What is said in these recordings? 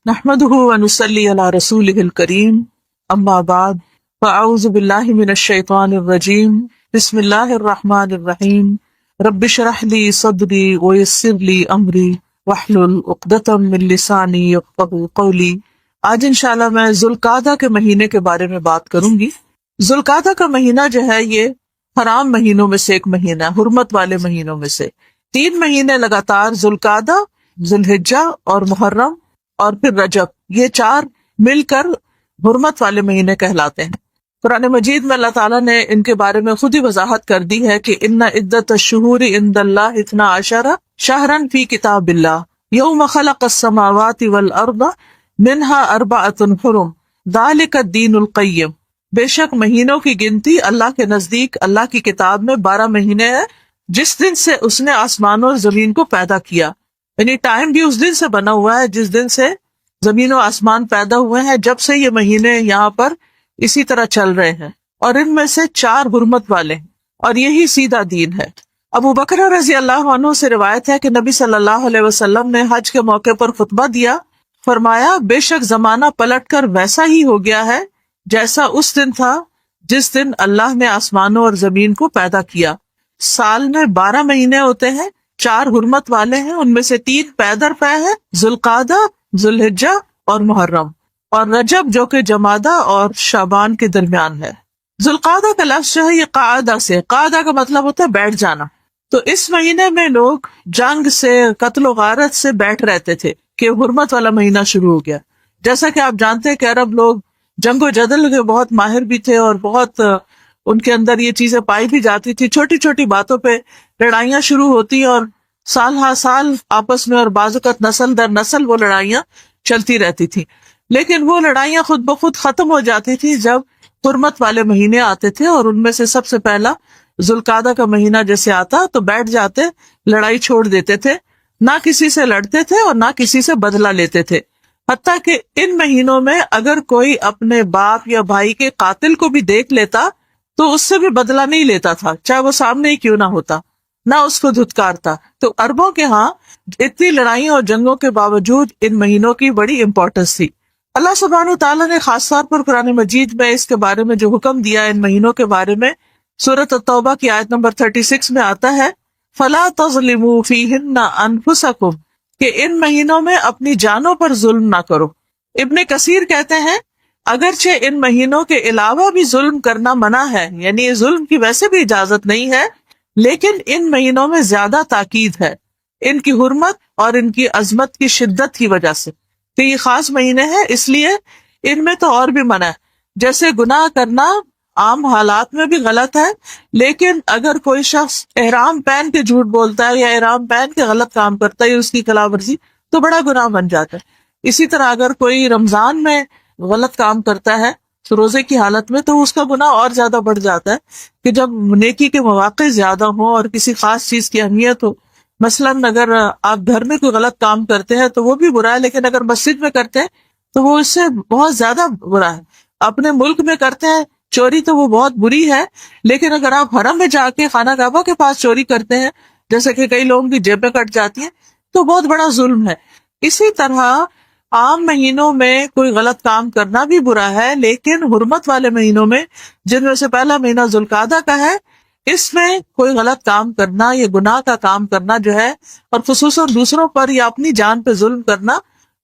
نحمده ونصلي على رسوله الكريم اما بعد فاعوذ بالله من الشيطان الرجيم بسم الله الرحمن الرحيم رب اشرح لي صدري ويسر لي امري واحلل عقدة من لساني يفقهوا قولي۔ آج انشاءاللہ میں ذوالقعدہ کے مہینے کے بارے میں بات کروں گی۔ ذوالقعدہ کا مہینہ جو ہے یہ حرام مہینوں میں سے ایک مہینہ ہے، حرمت والے مہینوں میں سے۔ 3 مہینے لگاتار ذوالقعدہ، ذوالحجہ اور محرم اور پھر رجب، یہ 4 مل کر حرمت والے مہینے کہلاتے ہیں۔ قرآن مجید میں اللہ تعالیٰ نے ان کے بارے میں خود ہی وضاحت کر دی ہے کہ ان عدت الشہور عند اللہ 12 شہرا فی کتاب اللہ یوم خلق السماوات والارض منها 4 حرم ذالک الدین القیم۔ بے شک مہینوں کی گنتی اللہ کے نزدیک اللہ کی کتاب میں 12 مہینے ہیں، جس دن سے اس نے آسمانوں اور زمین کو پیدا کیا، یعنی ٹائم بھی اس دن سے بنا ہوا ہے جس دن سے زمین و آسمان پیدا ہوئے ہیں، جب سے یہ مہینے یہاں پر اسی طرح چل رہے ہیں، اور ان میں سے 4 حرمت والے ہیں، اور یہی سیدھا دین ہے۔ ابو بکر رضی اللہ عنہ سے روایت ہے کہ نبی صلی اللہ علیہ وسلم نے حج کے موقع پر خطبہ دیا، فرمایا بے شک زمانہ پلٹ کر ویسا ہی ہو گیا ہے جیسا اس دن تھا جس دن اللہ نے آسمانوں اور زمین کو پیدا کیا۔ سال میں 12 مہینے ہوتے ہیں، 4 حرمت والے ہیں، ان میں سے 3 پے در پے ہیں، ذوالقعدہ، ذوالحجہ اور محرم، اور رجب جو کہ جمادہ اور شعبان کے درمیان ہے۔ ذوالقعدہ کا لفظ جو ہے یہ قعدہ سے، قعدہ کا مطلب ہوتا ہے بیٹھ جانا، تو اس مہینے میں لوگ جنگ سے، قتل و غارت سے بیٹھ رہتے تھے کہ حرمت والا مہینہ شروع ہو گیا۔ جیسا کہ آپ جانتے ہیں کہ عرب لوگ جنگ و جدل کے بہت ماہر بھی تھے، اور بہت ان کے اندر یہ چیزیں پائی بھی جاتی تھی، چھوٹی چھوٹی باتوں پہ لڑائیاں شروع ہوتی اور سال ہر سال آپس میں، اور بعض اوقات نسل در نسل وہ لڑائیاں چلتی رہتی تھی، لیکن وہ لڑائیاں خود بخود ختم ہو جاتی تھی جب حرمت والے مہینے آتے تھے، اور ان میں سے سب سے پہلا ذوالقعدہ کا مہینہ جیسے آتا تو بیٹھ جاتے، لڑائی چھوڑ دیتے تھے، نہ کسی سے لڑتے تھے اور نہ کسی سے بدلہ لیتے تھے، حتیٰ کہ ان مہینوں میں اگر کوئی اپنے باپ یا بھائی کے قاتل کو بھی دیکھ لیتا تو اس سے بھی بدلہ نہیں لیتا تھا، چاہے وہ سامنے ہی کیوں نہ ہوتا، نہ اس کو دھتکارتا۔ تو عربوں کے ہاں اتنی لڑائیوں اور جنگوں کے باوجود ان مہینوں کی بڑی امپورٹنس تھی۔ اللہ سبحانہ وتعالیٰ نے خاص طور پر قرآن مجید میں اس کے بارے میں جو حکم دیا ان مہینوں کے بارے میں، سورۃ التوبہ کی آیت نمبر 36 میں آتا ہے فَلَا تَظْلِمُوا فِيهِنَّ أَنفُسَكُمْ، کہ ان مہینوں میں اپنی جانوں پر ظلم نہ کرو۔ ابن کثیر کہتے ہیں اگرچہ ان مہینوں کے علاوہ بھی ظلم کرنا منع ہے، یعنی ظلم کی ویسے بھی اجازت نہیں ہے، لیکن ان مہینوں میں زیادہ تاکید ہے ان کی حرمت اور ان کی عظمت کی شدت کی وجہ سے، کہ یہ خاص مہینے ہیں، اس لیے ان میں تو اور بھی منع ہے۔ جیسے گناہ کرنا عام حالات میں بھی غلط ہے، لیکن اگر کوئی شخص احرام پہن کے جھوٹ بولتا ہے یا احرام پہن کے غلط کام کرتا ہے یا اس کی خلاف ورزی، تو بڑا گناہ بن جاتا ہے۔ اسی طرح اگر کوئی رمضان میں غلط کام کرتا ہے روزے کی حالت میں، تو اس کا گناہ اور زیادہ بڑھ جاتا ہے کہ جب نیکی کے مواقع زیادہ ہوں اور کسی خاص چیز کی اہمیت ہو۔ مثلاً اگر آپ گھر میں کوئی غلط کام کرتے ہیں تو وہ بھی برا ہے، لیکن اگر مسجد میں کرتے ہیں تو وہ اس سے بہت زیادہ برا ہے۔ اپنے ملک میں کرتے ہیں چوری تو وہ بہت بری ہے، لیکن اگر آپ حرم میں جا کے خانہ کعبہ کے پاس چوری کرتے ہیں، جیسے کہ کئی لوگوں کی جیبیں کٹ جاتی ہیں، تو بہت بڑا ظلم ہے۔ اسی طرح عام مہینوں میں کوئی غلط کام کرنا بھی برا ہے، لیکن حرمت والے مہینوں میں، جن میں سے پہلا مہینہ ذوالقعدہ کا ہے، اس میں کوئی غلط کام کرنا، یہ گناہ کا کام کرنا جو ہے، اور خصوصاً دوسروں پر یا اپنی جان پہ ظلم کرنا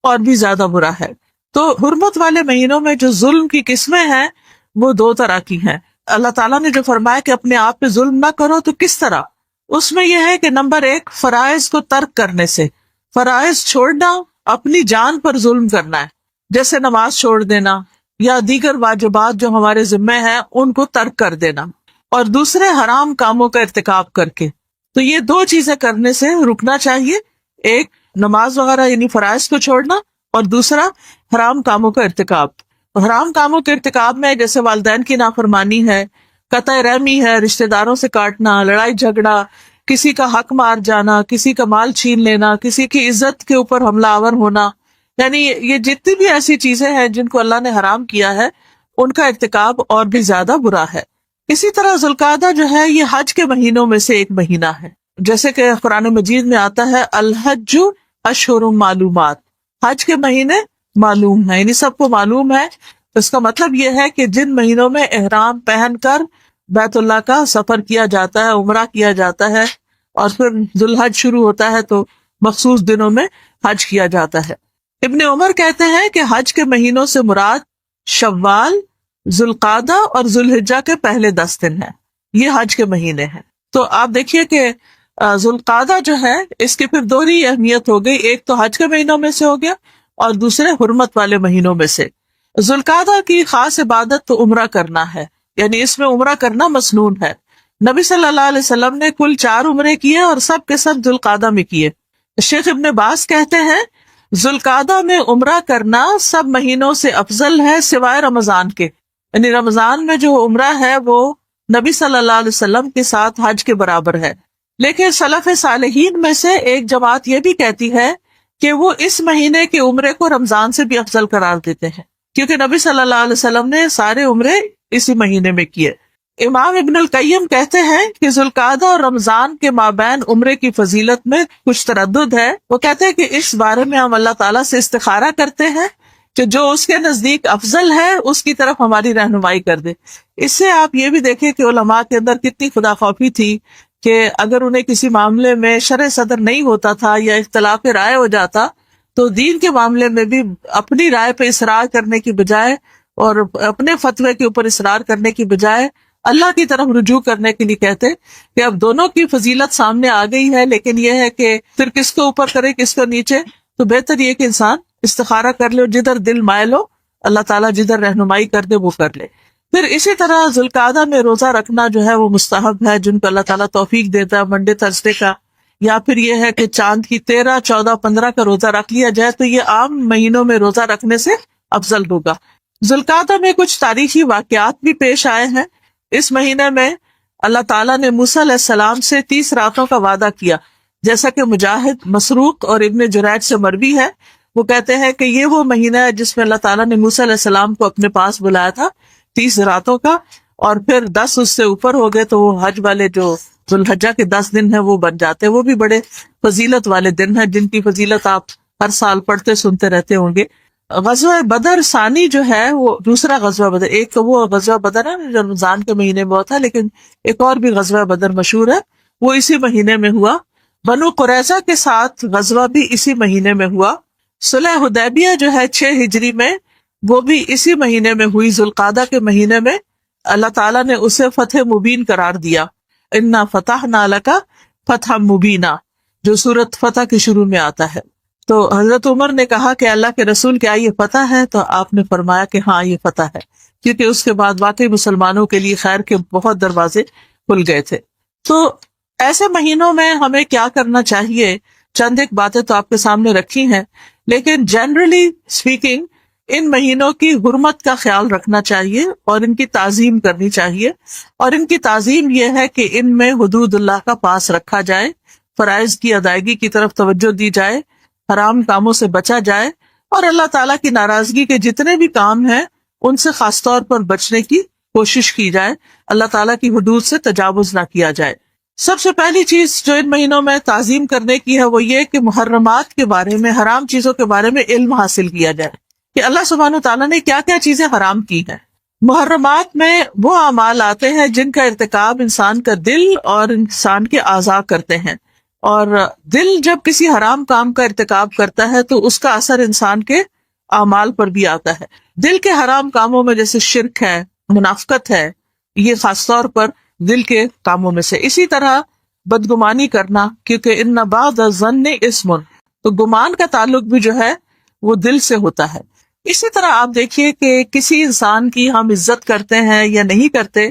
اور بھی زیادہ برا ہے۔ تو حرمت والے مہینوں میں جو ظلم کی قسمیں ہیں وہ 2 طرح کی ہیں۔ اللہ تعالیٰ نے جو فرمایا کہ اپنے آپ پہ ظلم نہ کرو، تو کس طرح؟ اس میں یہ ہے کہ نمبر 1 فرائض کو ترک کرنے سے، فرائض چھوڑنا، اپنی جان پر ظلم کرنا ہے، جیسے نماز چھوڑ دینا یا دیگر واجبات جو ہمارے ذمہ ہیں ان کو ترک کر دینا، اور دوسرے حرام کاموں کا ارتکاب کر کے۔ تو یہ 2 چیزیں کرنے سے رکنا چاہیے، ایک نماز وغیرہ یعنی فرائض کو چھوڑنا، اور دوسرا حرام کاموں کا ارتکاب۔ حرام کاموں کے ارتکاب میں جیسے والدین کی نافرمانی ہے، قطع رحمی ہے، رشتہ داروں سے کاٹنا، لڑائی جھگڑا، کسی کا حق مار جانا، کسی کا مال چھین لینا، کسی کی عزت کے اوپر حملہ آور ہونا، یعنی یہ جتنی بھی ایسی چیزیں ہیں جن کو اللہ نے حرام کیا ہے، ان کا ارتکاب اور بھی زیادہ برا ہے۔ اسی طرح ذوالقعدہ جو ہے یہ حج کے مہینوں میں سے ایک مہینہ ہے، جیسے کہ قرآن مجید میں آتا ہے الحج اشہر معلومات، حج کے مہینے معلوم ہے، یعنی سب کو معلوم ہے. اس کا مطلب یہ ہے کہ جن مہینوں میں احرام پہن کر بیت اللہ کا سفر کیا جاتا ہے، عمرہ کیا جاتا ہے، اور پھر ذوالحج شروع ہوتا ہے تو مخصوص دنوں میں حج کیا جاتا ہے. ابن عمر کہتے ہیں کہ حج کے مہینوں سے مراد شوال، ذوالقعدہ اور ذوالحجہ کے پہلے 10 دن ہیں. یہ حج کے مہینے ہیں. تو آپ دیکھیے کہ ذوالقعدہ جو ہے اس کی پھر دوہری اہمیت ہو گئی، ایک تو حج کے مہینوں میں سے ہو گیا اور دوسرے حرمت والے مہینوں میں سے. ذوالقعدہ کی خاص عبادت تو عمرہ کرنا ہے، یعنی اس میں عمرہ کرنا مسنون ہے. نبی صلی اللہ علیہ وسلم نے کل 4 عمرے کیے اور سب کے سب ذوالقعدہ میں کیے. شیخ ابن باز کہتے ہیں ذوالقعدہ میں عمرہ کرنا سب مہینوں سے افضل ہے سوائے رمضان کے، یعنی رمضان میں جو عمرہ ہے وہ نبی صلی اللہ علیہ وسلم کے ساتھ حج کے برابر ہے. لیکن سلف صالحین میں سے ایک جماعت یہ بھی کہتی ہے کہ وہ اس مہینے کے عمرے کو رمضان سے بھی افضل قرار دیتے ہیں، کیونکہ نبی صلی اللہ علیہ وسلم نے سارے عمرے اسی مہینے میں کیے. امام ابن القیم کہتے ہیں کہ ذوالقعدہ اور رمضان کے مابین عمرے کی فضیلت میں کچھ تردد ہے. وہ کہتے ہیں کہ اس بارے میں ہم اللہ تعالیٰ سے استخارہ کرتے ہیں کہ جو اس کے نزدیک افضل ہے اس کی طرف ہماری رہنمائی کر دے. اس سے آپ یہ بھی دیکھیں کہ علماء کے اندر کتنی خدا خوفی تھی کہ اگر انہیں کسی معاملے میں شرع صدر نہیں ہوتا تھا یا اختلاف رائے ہو جاتا تو دین کے معاملے میں بھی اپنی رائے پہ اصرار کرنے کی بجائے اور اپنے فتوے کے اوپر اصرار کرنے کی بجائے اللہ کی طرف رجوع کرنے کے لیے کہتے کہ اب دونوں کی فضیلت سامنے آ گئی ہے، لیکن یہ ہے کہ پھر کس کو اوپر کرے کس کو نیچے. تو بہتر یہ کہ انسان استخارہ کر لے اور جدھر دل مائل ہو اللہ تعالیٰ جدھر رہنمائی کر دے وہ کر لے. پھر اسی طرح ذوالقعدہ میں روزہ رکھنا جو ہے وہ مستحب ہے، جن کو اللہ تعالیٰ توفیق دیتا ہے منڈے تھرسڈے کا، یا پھر یہ ہے کہ چاند کی 13، 14، 15 کا روزہ رکھ لیا جائے تو یہ عام مہینوں میں روزہ رکھنے سے افضل ہوگا. ذوالقعدہ میں کچھ تاریخی واقعات بھی پیش آئے ہیں. اس مہینے میں اللہ تعالیٰ نے موسیٰ علیہ السلام سے 30 راتوں کا وعدہ کیا، جیسا کہ مجاہد، مسروق اور ابن جریج سے مروی ہے. وہ کہتے ہیں کہ یہ وہ مہینہ ہے جس میں اللہ تعالیٰ نے موسیٰ علیہ السلام کو اپنے پاس بلایا تھا 30 راتوں کا، اور پھر 10 اس سے اوپر ہو گئے تو وہ حج والے جو ذوالحجہ کے 10 دن ہیں وہ بن جاتے ہیں. وہ بھی بڑے فضیلت والے دن ہیں جن کی فضیلت آپ ہر سال پڑھتے سنتے رہتے ہوں گے. غزوہ بدر ثانی جو ہے وہ دوسرا غزوہ بدر، ایک تو وہ غزوہ بدر ہے جو رمضان کے مہینے میں ہوتا ہے، لیکن ایک اور بھی غزوہ بدر مشہور ہے، وہ اسی مہینے میں ہوا. بنو قریظہ کے ساتھ غزوہ بھی اسی مہینے میں ہوا. صلح حدیبیہ جو ہے 6 ہجری میں، وہ بھی اسی مہینے میں ہوئی. ذوالقعدہ کے مہینے میں اللہ تعالیٰ نے اسے فتح مبین قرار دیا. انا فتحنا لک فتحا مبینا، جو سورۃ فتح کے شروع میں آتا ہے. تو حضرت عمر نے کہا کہ اللہ کے رسول کیا یہ فتح ہے؟ تو آپ نے فرمایا کہ ہاں یہ فتح ہے، کیونکہ اس کے بعد واقعی مسلمانوں کے لیے خیر کے بہت دروازے کھل گئے تھے. تو ایسے مہینوں میں ہمیں کیا کرنا چاہیے؟ چند ایک باتیں تو آپ کے سامنے رکھی ہیں، لیکن جنرلی اسپیکنگ ان مہینوں کی حرمت کا خیال رکھنا چاہیے اور ان کی تعظیم کرنی چاہیے. اور ان کی تعظیم یہ ہے کہ ان میں حدود اللہ کا پاس رکھا جائے، فرائض کی ادائیگی کی طرف توجہ دی جائے، حرام کاموں سے بچا جائے، اور اللہ تعالیٰ کی ناراضگی کے جتنے بھی کام ہیں ان سے خاص طور پر بچنے کی کوشش کی جائے، اللہ تعالیٰ کی حدود سے تجاوز نہ کیا جائے. سب سے پہلی چیز جو ان مہینوں میں تعظیم کرنے کی ہے وہ یہ کہ محرمات کے بارے میں، حرام چیزوں کے بارے میں علم حاصل کیا جائے کہ اللہ سبحانہ وتعالیٰ نے کیا کیا چیزیں حرام کی ہیں. محرمات میں وہ اعمال آتے ہیں جن کا ارتکاب انسان کا دل اور انسان کے اعضاء کرتے ہیں، اور دل جب کسی حرام کام کا ارتکاب کرتا ہے تو اس کا اثر انسان کے اعمال پر بھی آتا ہے. دل کے حرام کاموں میں جیسے شرک ہے، منافقت ہے، یہ خاص طور پر دل کے کاموں میں سے. اسی طرح بدگمانی کرنا، کیونکہ ان بعض الظن اسم، تو گمان کا تعلق بھی جو ہے وہ دل سے ہوتا ہے. اسی طرح آپ دیکھیے کہ کسی انسان کی ہم عزت کرتے ہیں یا نہیں کرتے،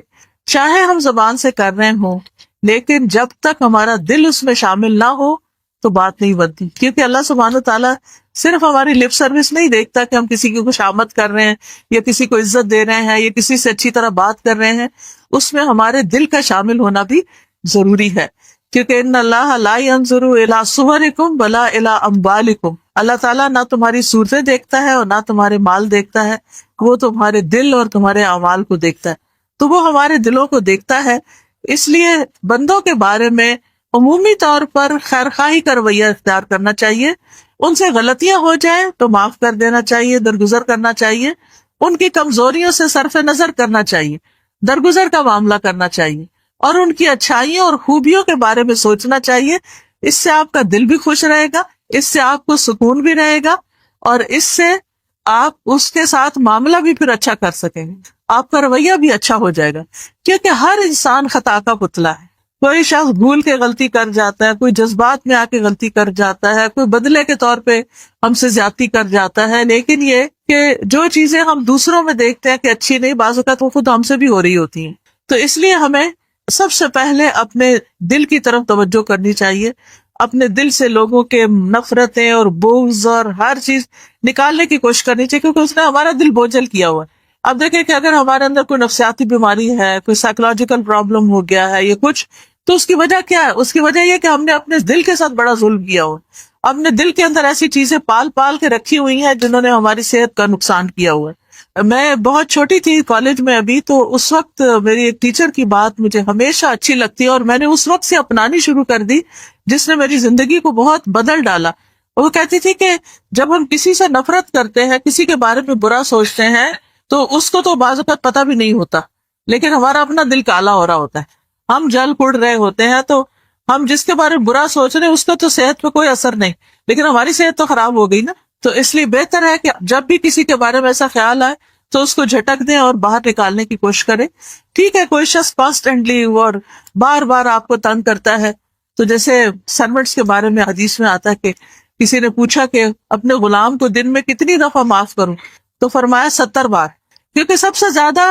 چاہے ہم زبان سے کر رہے ہوں، لیکن جب تک ہمارا دل اس میں شامل نہ ہو تو بات نہیں بنتی. کیونکہ اللہ سبحانہ تعالیٰ صرف ہماری لپ سروس نہیں دیکھتا کہ ہم کسی کی خوشامد کر رہے ہیں یا کسی کو عزت دے رہے ہیں یا کسی سے اچھی طرح بات کر رہے ہیں، اس میں ہمارے دل کا شامل ہونا بھی ضروری ہے. کیونکہ ان اللہ لا ينظر الى صورکم ولا الى اموالکم، اللہ تعالیٰ نہ تمہاری صورتیں دیکھتا ہے اور نہ تمہارے مال دیکھتا ہے، وہ تمہارے دل اور تمہارے اعمال کو دیکھتا ہے. تو وہ ہمارے دلوں کو دیکھتا ہے. اس لیے بندوں کے بارے میں عمومی طور پر خیر خواہی کا رویہ اختیار کرنا چاہیے، ان سے غلطیاں ہو جائیں تو معاف کر دینا چاہیے، درگزر کرنا چاہیے، ان کی کمزوریوں سے صرف نظر کرنا چاہیے، درگزر کا معاملہ کرنا چاہیے، اور ان کی اچھائیوں اور خوبیوں کے بارے میں سوچنا چاہیے۔ اس سے آپ کا دل بھی خوش رہے گا، اس سے آپ کو سکون بھی رہے گا، اور اس سے آپ اس کے ساتھ معاملہ بھی پھر اچھا کر سکیں گے، آپ کا رویہ بھی اچھا ہو جائے گا، کیونکہ ہر انسان خطا کا پتلا ہے۔ کوئی شخص بھول کے غلطی کر جاتا ہے، کوئی جذبات میں آ کے غلطی کر جاتا ہے، کوئی بدلے کے طور پہ ہم سے زیادتی کر جاتا ہے، لیکن یہ کہ جو چیزیں ہم دوسروں میں دیکھتے ہیں کہ اچھی نہیں، بعض اوقات وہ خود ہم سے بھی ہو رہی ہوتی ہیں۔ تو اس لیے ہمیں سب سے پہلے اپنے دل کی طرف توجہ کرنی چاہیے، اپنے دل سے لوگوں کے نفرتیں اور بغض اور ہر چیز نکالنے کی کوشش کرنی چاہیے، کیونکہ اس نے ہمارا دل بوجھل کیا ہوا ہے۔ اب دیکھیں کہ اگر ہمارے اندر کوئی نفسیاتی بیماری ہے، کوئی سائیکولوجیکل پرابلم ہو گیا ہے یا کچھ، تو اس کی وجہ کیا ہے؟ اس کی وجہ یہ کہ ہم نے اپنے دل کے ساتھ بڑا ظلم کیا ہوا، اپنے دل کے اندر ایسی چیزیں پال پال کے رکھی ہوئی ہیں جنہوں نے ہماری صحت کا نقصان کیا ہوا ہے۔ میں بہت چھوٹی تھی کالج میں ابھی، تو اس وقت میری ایک ٹیچر کی بات مجھے ہمیشہ اچھی لگتی ہے اور میں نے اس وقت سے اپنانی شروع کر دی، جس نے میری زندگی کو بہت بدل ڈالا۔ وہ کہتی تھی کہ جب ہم کسی سے نفرت کرتے ہیں، کسی کے بارے میں برا سوچتے ہیں، تو اس کو تو بعض اوقات پتہ بھی نہیں ہوتا، لیکن ہمارا اپنا دل کالا ہو رہا ہوتا ہے، ہم جل پڑ رہے ہوتے ہیں، تو ہم جس کے بارے میں برا سوچ رہے ہیں اس کا تو صحت پہ کوئی اثر نہیں، لیکن ہماری صحت تو خراب ہو گئی نا۔ تو اس لیے بہتر ہے کہ جب بھی کسی کے بارے میں ایسا خیال آئے تو اس کو جھٹک دیں اور باہر نکالنے کی کوشش کریں۔ ٹھیک ہے، کوئی شخص کانسٹنٹلی اور بار بار آپ کو تنگ کرتا ہے، تو جیسے سرونٹس کے بارے میں حدیث میں آتا ہے کہ کسی نے پوچھا کہ اپنے غلام کو دن میں کتنی دفعہ معاف کروں، تو فرمایا 70 بار، کیونکہ سب سے زیادہ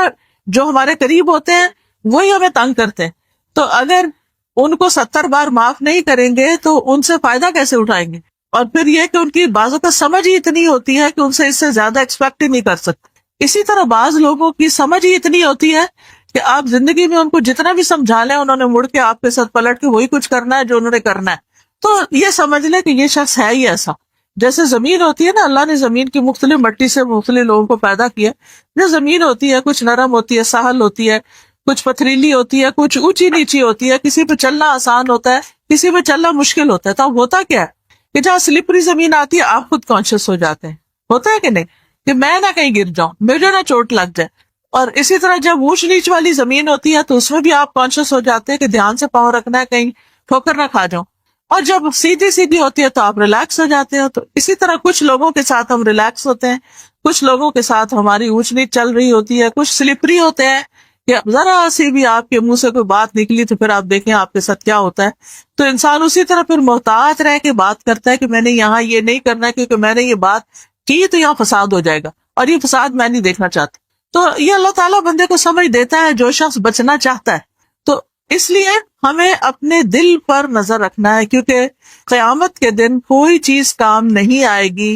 جو ہمارے قریب ہوتے ہیں وہی ہمیں تنگ کرتے ہیں، تو اگر ان کو 70 بار معاف نہیں کریں گے تو ان سے فائدہ کیسے اٹھائیں گے؟ اور پھر یہ کہ ان کی بازوں کا سمجھ ہی اتنی ہوتی ہے کہ ان سے اس سے زیادہ ایکسپیکٹ ہی نہیں کر سکتے۔ اسی طرح بعض لوگوں کی سمجھ ہی اتنی ہوتی ہے کہ آپ زندگی میں ان کو جتنا بھی سمجھا لیں، انہوں نے مڑ کے آپ کے ساتھ پلٹ کے وہی کچھ کرنا ہے جو انہوں نے کرنا ہے۔ تو یہ سمجھ لیں کہ یہ شخص ہے ہی ایسا۔ جیسے زمین ہوتی ہے نا، اللہ نے زمین کی مختلف مٹی سے مختلف لوگوں کو پیدا کیا۔ جو زمین ہوتی ہے کچھ نرم ہوتی ہے، سہل ہوتی ہے، کچھ پتھریلی ہوتی ہے، کچھ اونچی نیچی ہوتی ہے، کسی پہ چلنا آسان ہوتا ہے، کسی پہ چلنا مشکل ہوتا ہے۔ تو اب ہوتا کیا ہے کہ جہاں سلپری زمین آتی ہے آپ خود کانشیس ہو جاتے ہیں، ہوتا ہے کہ نہیں، کہ میں نہ کہیں گر جاؤں، مجھے نہ چوٹ لگ جائے۔ اور اسی طرح جب اونچ نیچ والی زمین ہوتی ہے تو اس میں بھی آپ کانشیس ہو جاتے ہیں کہ دھیان سے پاؤں رکھنا ہے، کہیں ٹھوکر نہ کھا جاؤں۔ اور جب سیدھی سیدھی ہوتی ہے تو آپ ریلیکس ہو جاتے ہو۔ تو اسی طرح کچھ لوگوں کے ساتھ ہم ریلیکس ہوتے ہیں، کچھ لوگوں کے ساتھ ہماری اونچ نیچ چل رہی ہوتی ہے، کچھ سلپری ہوتے ہیں کہ ذرا سی بھی آپ کے منہ سے کوئی بات نکلی تو پھر آپ دیکھیں آپ کے ساتھ کیا ہوتا ہے۔ تو انسان اسی طرح پھر محتاط رہ کے بات کرتا ہے کہ میں نے یہاں یہ نہیں کرنا ہے، کیونکہ میں نے یہ بات کی تو یہاں فساد ہو جائے گا، اور یہ فساد میں نہیں دیکھنا چاہتا۔ تو یہ اللہ تعالیٰ بندے کو سمجھ دیتا ہے جو شخص بچنا چاہتا ہے۔ تو اس لیے ہمیں اپنے دل پر نظر رکھنا ہے، کیونکہ قیامت کے دن کوئی چیز کام نہیں آئے گی۔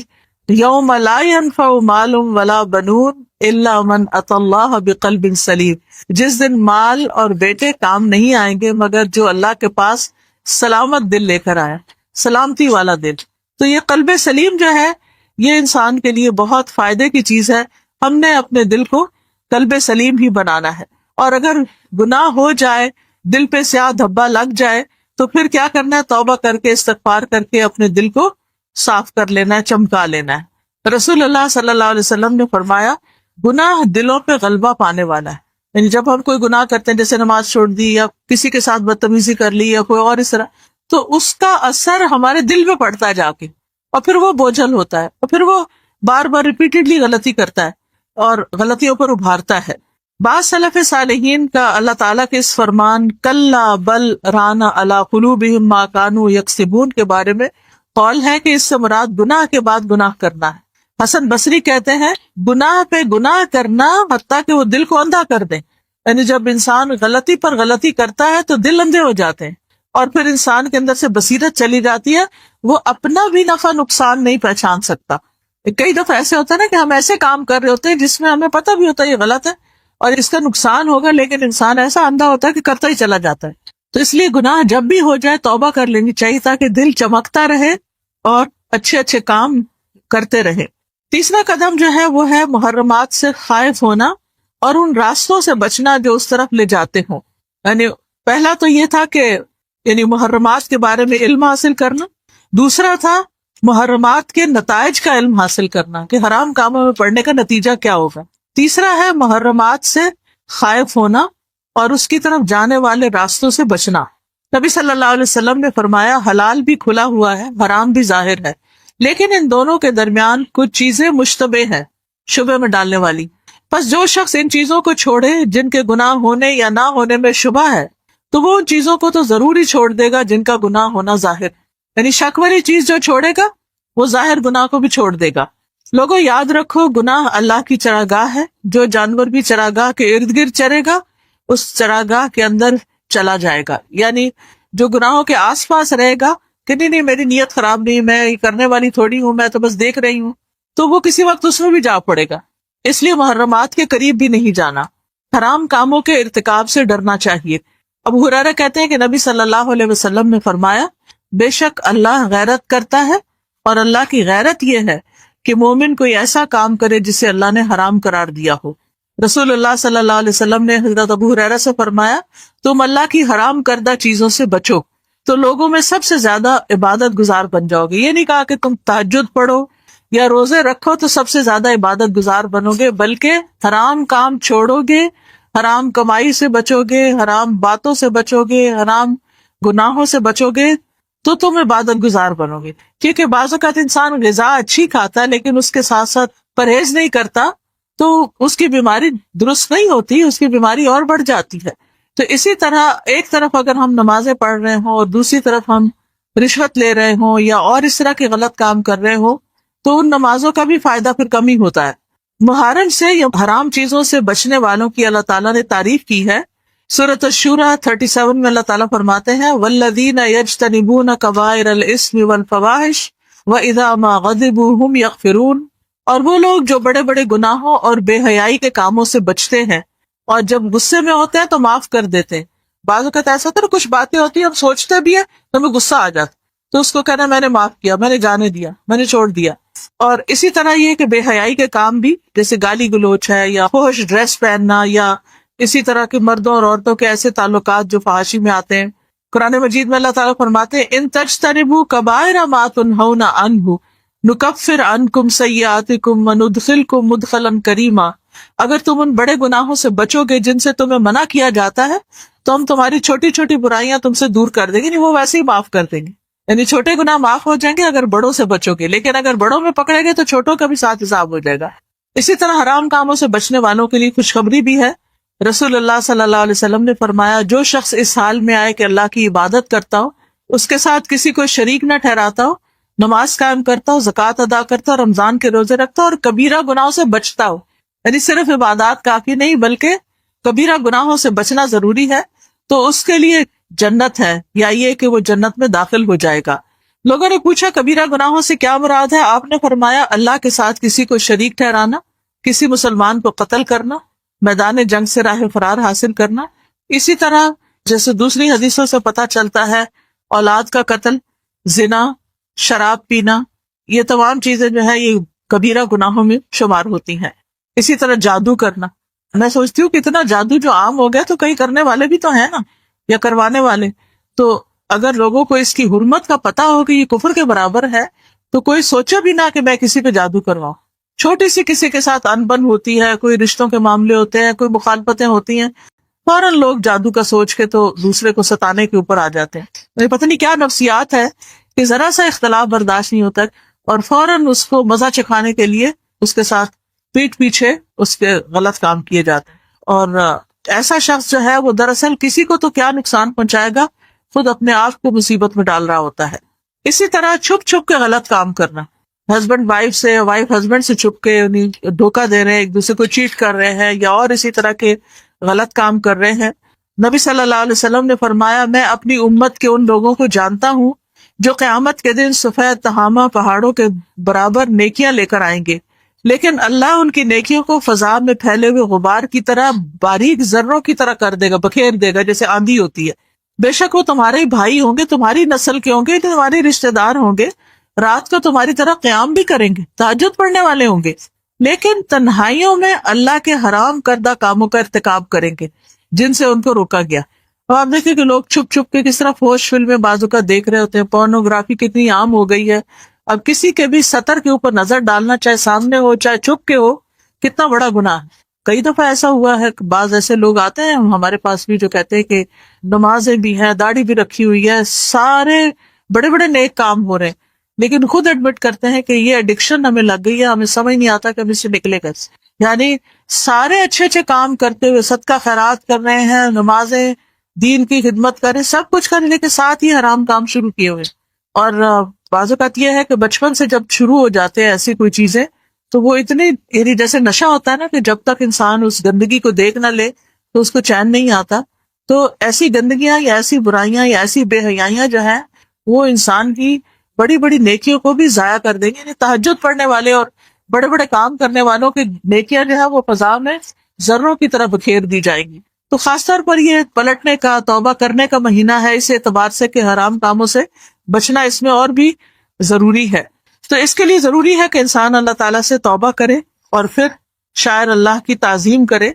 یوم لا ينفع مال ولا بنون الا من اتى اللہ بقلب سلیم، جس دن مال اور بیٹے کام نہیں آئیں گے مگر جو اللہ کے پاس سلامت دل لے کر آیا، سلامتی والا دل۔ تو یہ قلب سلیم جو ہے یہ انسان کے لیے بہت فائدے کی چیز ہے۔ ہم نے اپنے دل کو قلب سلیم ہی بنانا ہے، اور اگر گناہ ہو جائے، دل پہ سیاہ دھبا لگ جائے، تو پھر کیا کرنا ہے؟ توبہ کر کے استغفار کر کے اپنے دل کو صاف کر لینا ہے، چمکا لینا ہے۔ رسول اللہ صلی اللہ علیہ وسلم نے فرمایا گناہ دلوں پہ غلبہ پانے والا ہے، یعنی جب ہم کوئی گناہ کرتے ہیں، جیسے نماز چھوڑ دی یا کسی کے ساتھ بدتمیزی کر لی یا کوئی اور اس طرح، تو اس کا اثر ہمارے دل میں پڑتا ہے جا کے، اور پھر وہ بوجھل ہوتا ہے، اور پھر وہ بار بار ریپیٹڈلی غلطی کرتا ہے اور غلطیوں پر ابھارتا ہے۔ بعض سلف صالحین کا اللہ تعالیٰ کے اس فرمان کلا بل ران علی قلوبہم ما کانوا یکسبون کے بارے میں قول ہے کہ اس سے مراد گناہ کے بعد گناہ کرنا ہے۔ حسن بصری کہتے ہیں گناہ پہ گناہ کرنا حتیٰ کہ وہ دل کو اندھا کر دیں، یعنی جب انسان غلطی پر غلطی کرتا ہے تو دل اندھے ہو جاتے ہیں، اور پھر انسان کے اندر سے بصیرت چلی جاتی ہے، وہ اپنا بھی نفع نقصان نہیں پہچان سکتا۔ کئی دفعہ ایسے ہوتا ہے نا کہ ہم ایسے کام کر رہے ہوتے ہیں جس میں ہمیں پتہ بھی ہوتا ہے یہ غلط ہے اور اس کا نقصان ہوگا، لیکن انسان ایسا اندھا ہوتا ہے کہ کرتا ہی چلا جاتا ہے۔ تو اس لیے گناہ جب بھی ہو جائے توبہ کر لینی چاہیے تاکہ دل چمکتا رہے اور اچھے اچھے کام کرتے رہے۔ تیسرا قدم جو ہے وہ ہے محرمات سے خائف ہونا اور ان راستوں سے بچنا جو اس طرف لے جاتے ہوں۔ یعنی پہلا تو یہ تھا کہ یعنی محرمات کے بارے میں علم حاصل کرنا، دوسرا تھا محرمات کے نتائج کا علم حاصل کرنا کہ حرام کاموں میں پڑنے کا نتیجہ کیا ہوگا۔ تیسرا ہے محرمات سے خائف ہونا اور اس کی طرف جانے والے راستوں سے بچنا۔ نبی صلی اللہ علیہ وسلم نے فرمایا حلال بھی کھلا ہوا ہے، حرام بھی ظاہر ہے، لیکن ان دونوں کے درمیان کچھ چیزیں مشتبہ ہیں، شبہ میں ڈالنے والی۔ پس جو شخص ان چیزوں کو چھوڑے جن کے گناہ ہونے یا نہ ہونے میں شبہ ہے تو وہ ان چیزوں کو تو ضرور ہی چھوڑ دے گا جن کا گناہ ہونا ظاہر، یعنی شک والی چیز جو چھوڑے گا وہ ظاہر گناہ کو بھی چھوڑ دے گا۔ لوگوں یاد رکھو، گناہ اللہ کی چراگاہ ہے، جو جانور بھی چراگاہ کے ارد گرد چرے گا اس چراگاہ کے اندر چلا جائے گا، یعنی جو گناہوں کے آس پاس رہے گا کہ نہیں میری نیت خراب نہیں، میں یہ کرنے والی تھوڑی ہوں، میں تو بس دیکھ رہی ہوں، تو وہ کسی وقت اس میں بھی جا پڑے گا۔ اس لیے محرمات کے قریب بھی نہیں جانا، حرام کاموں کے ارتکاب سے ڈرنا چاہیے۔ ابو ہریرہ کہتے ہیں کہ نبی صلی اللہ علیہ وسلم نے فرمایا بے شک اللہ غیرت کرتا ہے، اور اللہ کی غیرت یہ ہے کہ مومن کوئی ایسا کام کرے جسے اللہ نے حرام قرار دیا ہو۔ رسول اللہ صلی اللہ علیہ وسلم نے حضرت ابو ہریرہ سے فرمایا تم اللہ کی حرام کردہ چیزوں سے بچو تو لوگوں میں سب سے زیادہ عبادت گزار بن جاؤ گے۔ یہ نہیں کہا کہ تم تہجد پڑھو یا روزے رکھو تو سب سے زیادہ عبادت گزار بنو گے، بلکہ حرام کام چھوڑو گے، حرام کمائی سے بچو گے، حرام باتوں سے بچو گے، حرام گناہوں سے بچو گے تو تم عبادت گزار بنو گے۔ کیونکہ بعض اوقات انسان غذا اچھی کھاتا ہے لیکن اس کے ساتھ ساتھ پرہیز نہیں کرتا تو اس کی بیماری درست نہیں ہوتی، اس کی بیماری اور بڑھ جاتی ہے۔ تو اسی طرح ایک طرف اگر ہم نمازیں پڑھ رہے ہوں اور دوسری طرف ہم رشوت لے رہے ہوں یا اور اس طرح کے غلط کام کر رہے ہوں تو ان نمازوں کا بھی فائدہ پھر کم ہی ہوتا ہے۔ محرم سے یا حرام چیزوں سے بچنے والوں کی اللہ تعالیٰ نے تعریف کی ہے۔ سورۃ الشورى 37 میں اللہ تعالیٰ فرماتے ہیں والذین یجتنبون کبائر الاسم والفواحش واذا ما غضبوا هم یغفرون، اور وہ لوگ جو بڑے بڑے گناہوں اور بے حیائی کے کاموں سے بچتے ہیں اور جب غصے میں ہوتے ہیں تو معاف کر دیتے ہیں۔ بعض اوقات ایسا ہوتا ہے کچھ باتیں ہوتی ہیں ہم سوچتے بھی ہیں تو ہمیں غصہ آ جاتا تو اس کو کہنا میں نے معاف کیا، میں نے جانے دیا، میں نے چھوڑ دیا۔ اور اسی طرح یہ کہ بے حیائی کے کام بھی جیسے گالی گلوچ ہے یا فحش ڈریس پہننا یا اسی طرح کے مردوں اور عورتوں کے ایسے تعلقات جو فحاشی میں آتے ہیں۔ قرآن مجید میں اللہ تعالیٰ فرماتے ہیں ان تجتنبوا کبائر ما تنہون عنہ نکفر عنکم سیئاتکم وندخلکم مدخلا کریما، اگر تم ان بڑے گناہوں سے بچو گے جن سے تمہیں منع کیا جاتا ہے تو ہم تمہاری چھوٹی چھوٹی برائیاں تم سے دور کر دیں گے، وہ ویسے ہی معاف کر دیں گے، یعنی چھوٹے گناہ معاف ہو جائیں گے اگر بڑوں سے بچو گے، لیکن اگر بڑوں میں پکڑے گے تو چھوٹوں کا بھی ساتھ حساب ہو جائے گا۔ اسی طرح حرام کاموں سے بچنے والوں کے لیے خوشخبری بھی ہے۔ رسول اللہ صلی اللہ علیہ وسلم نے فرمایا جو شخص اس حال میں آئے کہ اللہ کی عبادت کرتا ہو، اس کے ساتھ کسی کو شریک نہ ٹھہراتا ہو، نماز قائم کرتا ہو، زکوٰۃ ادا کرتا ہو، رمضان کے روزے رکھتا ہو اور کبیرہ گناہوں سے بچتا ہو، یعنی صرف عبادات کافی نہیں بلکہ کبیرہ گناہوں سے بچنا ضروری ہے، تو اس کے لیے جنت ہے، یا یہ کہ وہ جنت میں داخل ہو جائے گا۔ لوگوں نے پوچھا کبیرہ گناہوں سے کیا مراد ہے؟ آپ نے فرمایا اللہ کے ساتھ کسی کو شریک ٹھہرانا، کسی مسلمان کو قتل کرنا، میدان جنگ سے راہ فرار حاصل کرنا، اسی طرح جیسے دوسری حدیثوں سے پتہ چلتا ہے اولاد کا قتل، زنا، شراب پینا، یہ تمام چیزیں جو ہے یہ کبیرہ گناہوں میں شمار ہوتی ہیں۔ اسی طرح جادو کرنا، میں سوچتی ہوں کہ اتنا جادو جو عام ہو گیا تو کئی کرنے والے بھی تو ہیں نا، یا کروانے والے، تو اگر لوگوں کو اس کی حرمت کا پتہ ہو کہ یہ کفر کے برابر ہے تو کوئی سوچے بھی نہ کہ میں کسی پہ جادو کرواؤں۔ چھوٹی سی کسی کے ساتھ انبن ہوتی ہے، کوئی رشتوں کے معاملے ہوتے ہیں، کوئی مخالفتیں ہوتی ہیں، فوراً لوگ جادو کا سوچ کے تو دوسرے کو ستانے کے اوپر آ جاتے ہیں۔ مجھے پتہ نہیں کیا نفسیات ہے کہ ذرا سا اختلاف برداشت نہیں ہوتا اور فوراً اس کو مزہ چکھانے کے لیے اس کے ساتھ پیٹ پیچھے اس کے غلط کام کیے جاتے ہیں۔ اور ایسا شخص جو ہے وہ دراصل کسی کو تو کیا نقصان پہنچائے گا، خود اپنے آپ کو مصیبت میں ڈال رہا ہوتا ہے۔ اسی طرح چھپ چھپ کے غلط کام کرنا، ہسبینڈ وائف سے، وائف ہسبینڈ سے چھپ کے دھوکہ دے رہے ہیں، ایک دوسرے کو چیٹ کر رہے ہیں یا اور اسی طرح کے غلط کام کر رہے ہیں۔ نبی صلی اللہ علیہ وسلم نے فرمایا میں اپنی امت کے ان لوگوں کو جانتا ہوں جو قیامت کے دن سفید تہامہ پہاڑوں کے برابر نیکیاں لے کر آئیں گے، لیکن اللہ ان کی نیکیوں کو فضا میں پھیلے ہوئے غبار کی طرح باریک ذروں کی طرح کر دے گا، بکھیر دے گا جیسے آندھی ہوتی ہے۔ بے شک وہ تمہارے بھائی ہوں گے، تمہاری نسل کے ہوں گے، تمہارے رشتہ دار ہوں گے، رات کو تمہاری طرح قیام بھی کریں گے، تہجد پڑھنے والے ہوں گے، لیکن تنہائیوں میں اللہ کے حرام کردہ کاموں کا ارتکاب کریں گے جن سے ان کو روکا گیا۔ اب آپ دیکھیں کہ لوگ چھپ چھپ کے کس طرح فحش فلمیں بعض اوقات دیکھ رہے ہوتے ہیں، پورنوگرافی کتنی عام ہو گئی ہے، اب کسی کے بھی سطر کے اوپر نظر ڈالنا، چاہے سامنے ہو چاہے چھپ کے ہو، کتنا بڑا گناہ ہے۔ کئی دفعہ ایسا ہوا ہے کہ بعض ایسے لوگ آتے ہیں ہمارے پاس بھی جو کہتے ہیں کہ نمازیں بھی ہیں، داڑھی بھی رکھی ہوئی ہے، سارے بڑے بڑے نیک کام ہو رہے ہیں، لیکن خود ایڈمٹ کرتے ہیں کہ یہ ایڈکشن ہمیں لگ گئی ہے، ہمیں سمجھ نہیں آتا کہ ہم اس سے نکلے کیسے۔ یعنی سارے اچھے اچھے کام کرتے ہوئے، صدقہ خیرات کر رہے ہیں، نمازیں، دین کی خدمت کریں، سب کچھ کرنے، لیکن ساتھ ہی حرام کام شروع کیے ہوئے۔ اور بعض اوقات یہ ہے کہ بچپن سے جب شروع ہو جاتے ہیں ایسی کوئی چیزیں، تو وہ اتنی، یعنی جیسے نشہ ہوتا ہے نا کہ جب تک انسان اس گندگی کو دیکھ نہ لے تو اس کو چین نہیں آتا، تو ایسی گندگیاں یا ایسی برائیاں یا ایسی بے حیائیاں جو ہیں وہ انسان کی بڑی بڑی نیکیوں کو بھی ضائع کر دیں گے۔ یعنی تہجد پڑھنے والے اور بڑے بڑے کام کرنے والوں کی نیکیاں جو ہیں وہ فضا میں ذروں کی طرح بکھیر دی جائیں گی۔ تو خاص طور پر یہ پلٹنے کا، توبہ کرنے کا مہینہ ہے، اس اعتبار سے کہ حرام کاموں سے بچنا اس میں اور بھی ضروری ہے۔ تو اس کے لیے ضروری ہے کہ انسان اللہ تعالیٰ سے توبہ کرے اور پھر شاعر اللہ کی تعظیم کرے۔